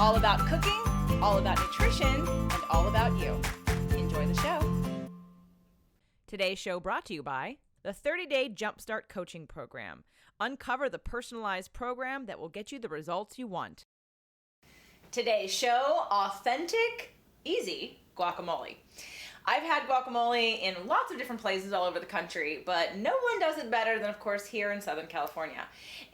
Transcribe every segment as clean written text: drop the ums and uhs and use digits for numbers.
All about cooking, all about nutrition, and all about you. Enjoy the show. Today's show brought to you by the 30-Day Jumpstart Coaching Program. Uncover the personalized program that will get you the results you want. Today's show, authentic, easy guacamole. I've had guacamole in lots of different places all over the country, but no one does it better than, of course, here in Southern California.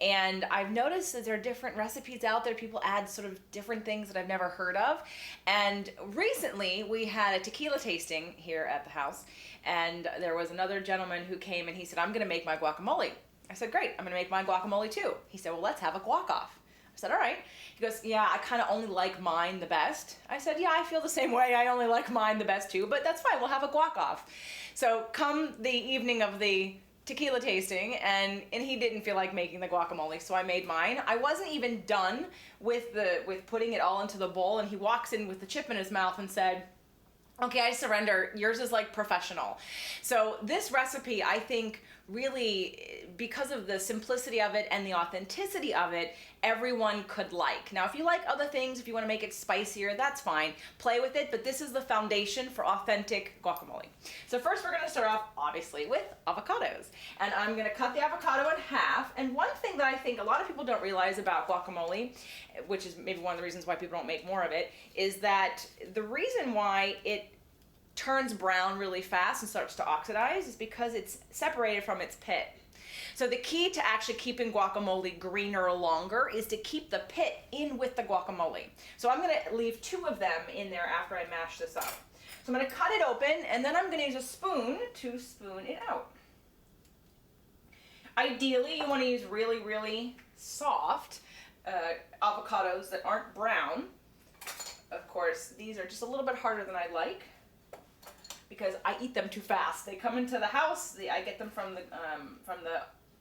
And I've noticed that there are different recipes out there. People add sort of different things that I've never heard of. And recently, we had a tequila tasting here at the house, and there was another gentleman who came and he said, I'm going to make my guacamole. I said, great, I'm going to make my guacamole too. He said, well, let's have a guac-off. I said, all right. He goes, yeah, I kind of only like mine the best. I said, yeah, I feel the same way. I only like mine the best too, but that's fine. We'll have a guac-off. So come the evening of the tequila tasting, and he didn't feel like making the guacamole, so I made mine. I wasn't even done with putting it all into the bowl, and he walks in with the chip in his mouth and said, okay, I surrender. Yours is like professional. So this recipe, I think, really, because of the simplicity of it and the authenticity of it, everyone could like. Now, if you like other things, if you want to make it spicier, that's fine. Play with it, but this is the foundation for authentic guacamole. So first we're going to start off, obviously, with avocados. And I'm going to cut the avocado in half. And one thing that I think a lot of people don't realize about guacamole, which is maybe one of the reasons why people don't make more of it, is that the reason why it turns brown really fast and starts to oxidize is because it's separated from its pit. So the key to actually keeping guacamole greener longer is to keep the pit in with the guacamole. So I'm going to leave 2 of them in there after I mash this up. So I'm going to cut it open, and then I'm going to use a spoon to spoon it out. Ideally, you want to use really, really soft avocados that aren't brown. Of course, these are just a little bit harder than I like, because I eat them too fast. They come into the house. I get them from the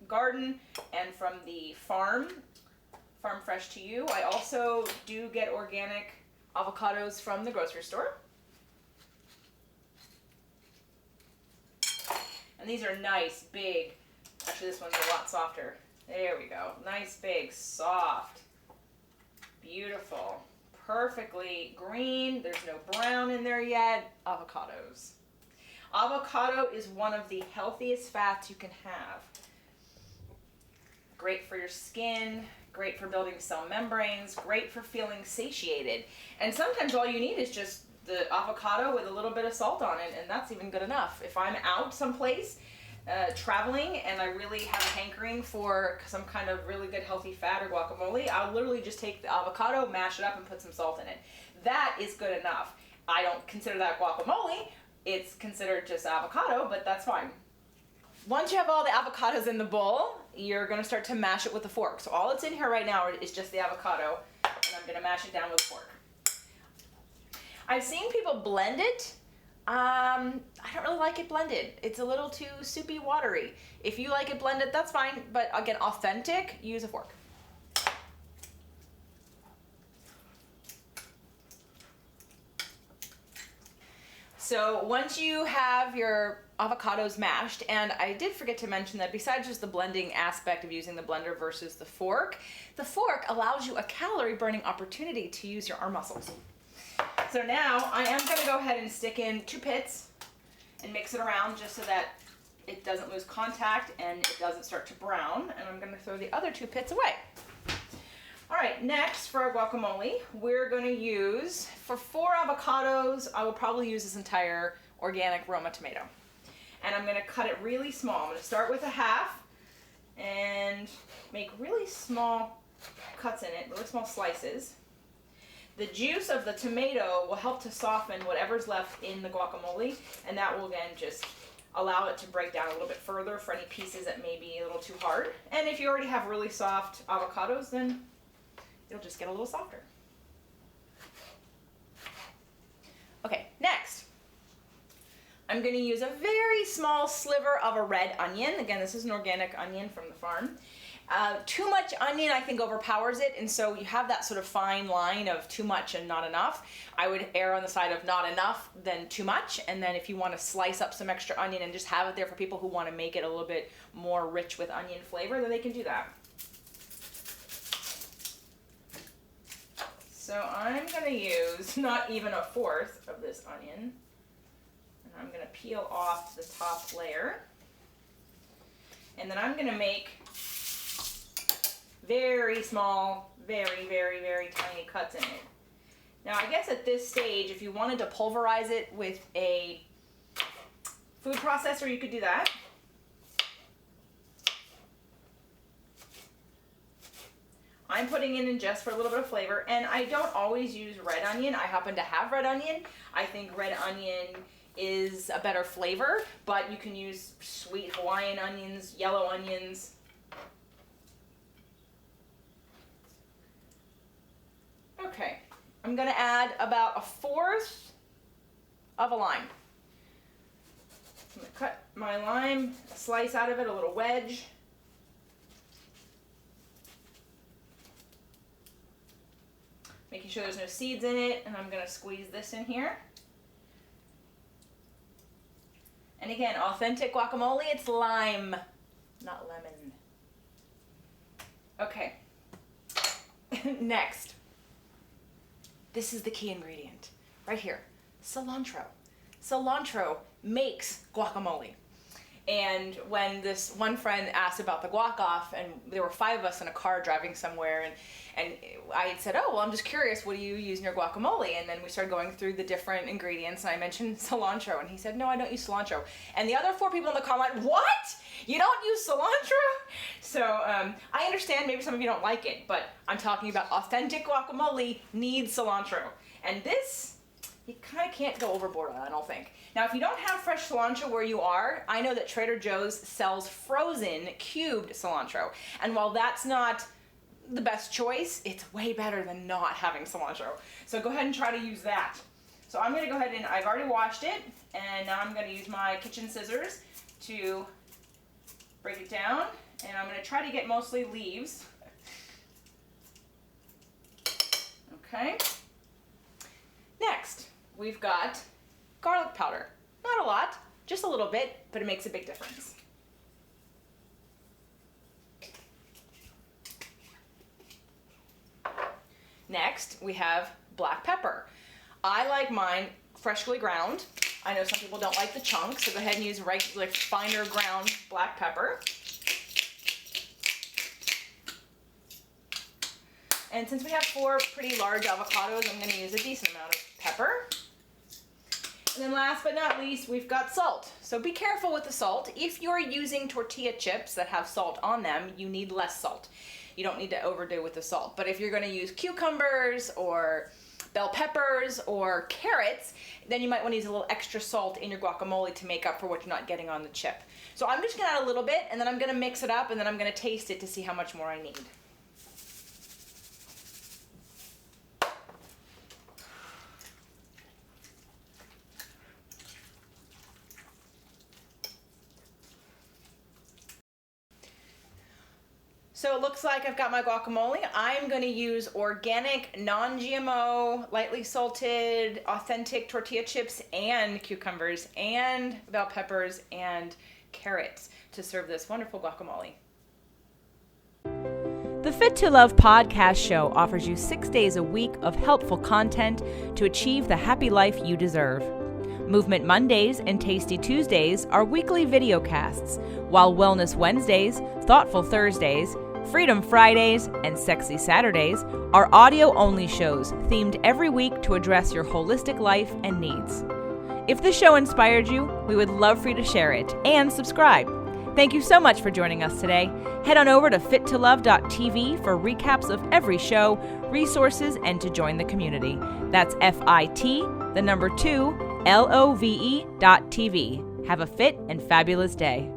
garden and from the farm fresh to you. I also do get organic avocados from the grocery store. And these are nice, big. Actually, this one's a lot softer. There we go. Nice, big, soft, beautiful, perfectly green. There's no brown in there yet. Avocados. Avocado is one of the healthiest fats you can have. Great for your skin, great for building cell membranes, great for feeling satiated. And sometimes all you need is just the avocado with a little bit of salt on it, and that's even good enough. If I'm out someplace traveling and I really have a hankering for some kind of really good healthy fat or guacamole, I'll literally just take the avocado, mash it up, and put some salt in it. That is good enough. I don't consider that guacamole. It's considered just avocado, but that's fine. Once you have all the avocados in the bowl, you're going to start to mash it with a fork. So all that's in here right now is just the avocado, and I'm going to mash it down with a fork. I've seen people blend it. I don't really like it blended. It's a little too soupy, watery. If you like it blended, that's fine. But again, authentic, use a fork. So once you have your avocados mashed, and I did forget to mention that besides just the blending aspect of using the blender versus the fork allows you a calorie burning opportunity to use your arm muscles. So now I am going to go ahead and stick in 2 pits and mix it around just so that it doesn't lose contact and it doesn't start to brown. And I'm going to throw the other 2 pits away. All right, next for our guacamole, we're going to use, for 4 avocados, I will probably use this entire organic Roma tomato. And I'm going to cut it really small. I'm going to start with a half and make really small cuts in it, really small slices. The juice of the tomato will help to soften whatever's left in the guacamole, and that will again just allow it to break down a little bit further for any pieces that may be a little too hard. And if you already have really soft avocados, then it'll just get a little softer. Okay, next, I'm going to use a very small sliver of a red onion. Again, this is an organic onion from the farm. Too much onion, I think, overpowers it, and so you have that sort of fine line of too much and not enough. I would err on the side of not enough than too much, and then if you want to slice up some extra onion and just have it there for people who want to make it a little bit more rich with onion flavor, then they can do that. So I'm going to use not even a fourth of this onion. And I'm going to peel off the top layer. And then I'm going to make very small, very, very, very tiny cuts in it. Now I guess at this stage, if you wanted to pulverize it with a food processor, you could do that. I'm putting it in just for a little bit of flavor, and I don't always use red onion. I happen to have red onion. I think red onion is a better flavor, but you can use sweet Hawaiian onions, yellow onions. Okay, I'm gonna add about a fourth of a lime. I'm gonna cut my lime, slice out of it, a little wedge. Making sure there's no seeds in it, and I'm gonna squeeze this in here. And again, authentic guacamole, it's lime, not lemon. Okay, next. This is the key ingredient, right here, cilantro. Cilantro makes guacamole. And when this one friend asked about the guac off, and there were 5 of us in a car driving somewhere, and I had said, oh, well, I'm just curious, what do you use in your guacamole? And then we started going through the different ingredients, and I mentioned cilantro, and he said, no, I don't use cilantro. And the other 4 people in the car went, what? You don't use cilantro? So I understand maybe some of you don't like it, but I'm talking about authentic guacamole needs cilantro. And this, you kind of can't go overboard on, I don't think. Now, if you don't have fresh cilantro where you are, I know that Trader Joe's sells frozen cubed cilantro. And while that's not the best choice, it's way better than not having cilantro. So go ahead and try to use that. So I'm gonna go ahead and I've already washed it, and now I'm gonna use my kitchen scissors to break it down. And I'm gonna try to get mostly leaves. Okay. Next, we've got garlic powder. Not a lot, just a little bit, but it makes a big difference. Next, we have black pepper. I like mine freshly ground. I know some people don't like the chunks, so go ahead and use regular, finer ground black pepper. And since we have 4 pretty large avocados, I'm going to use a decent amount of pepper. And then last but not least, we've got salt. So be careful with the salt. If you're using tortilla chips that have salt on them, you need less salt. You don't need to overdo with the salt. But if you're going to use cucumbers or bell peppers or carrots, then you might want to use a little extra salt in your guacamole to make up for what you're not getting on the chip. So I'm just going to add a little bit, and then I'm going to mix it up, and then I'm going to taste it to see how much more I need. So it looks like I've got my guacamole. I'm going to use organic, non-GMO, lightly salted, authentic tortilla chips and cucumbers and bell peppers and carrots to serve this wonderful guacamole. The Fit to Love podcast show offers you 6 days a week of helpful content to achieve the happy life you deserve. Movement Mondays and Tasty Tuesdays are weekly video casts, while Wellness Wednesdays, Thoughtful Thursdays, Freedom Fridays, and Sexy Saturdays are audio-only shows themed every week to address your holistic life and needs. If the show inspired you, we would love for you to share it and subscribe. Thank you so much for joining us today. Head on over to fittolove.tv for recaps of every show, resources, and to join the community. That's FIT, the number 2, LOVE.tv. Have a fit and fabulous day.